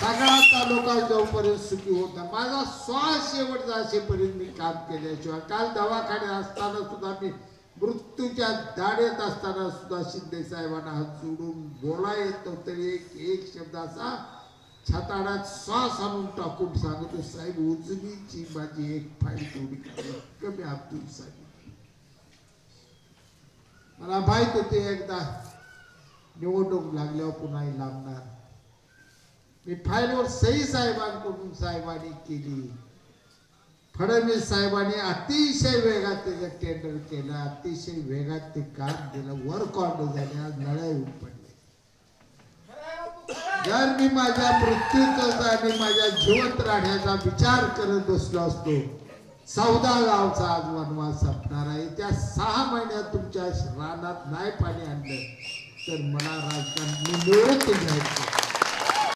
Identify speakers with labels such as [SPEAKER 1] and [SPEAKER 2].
[SPEAKER 1] सगळा तालुका जोपर्यंत सुखी होत नाही, माझा श्वास शेवटचा असेपर्यंत मी काम केल्याशिवाय. काल दवाखान्यात असताना सुद्धा मी मृत्यूच्या दाढेत असताना सुद्धा शिंदे साहेबांना हात जोडून बोला येतो तरी एक शब्द असा छाताडात श्वास आणून टाकून सांगतो, साहेब उजवीची माझी एक फाईल तेवढी कमी अब्दुल साहेब. मला माहित होते एकदा निवडणूक लागल्यावर पुन्हा लागणार. मी फाईलवर सही साहेबांकडून साहेबांनी केली. फडणवीस साहेबांनी अतिशय वेगात त्याचं टेंडर केलं, अतिशय वेगात ते काम केलं, वर्क ऑर्डर झाले, आज लढाई होऊन पडले. जर मी माझ्या मृत्यूचा आणि माझ्या जिवंत राहण्याचा विचार करत बसलो असतो, 14 गावचा आज वनवास संपणार आहे. त्या 6 महिन्यात तुमच्या रानात नाही पाणी आणलं तर मला राजकारण निवृत्त घ्यायचं.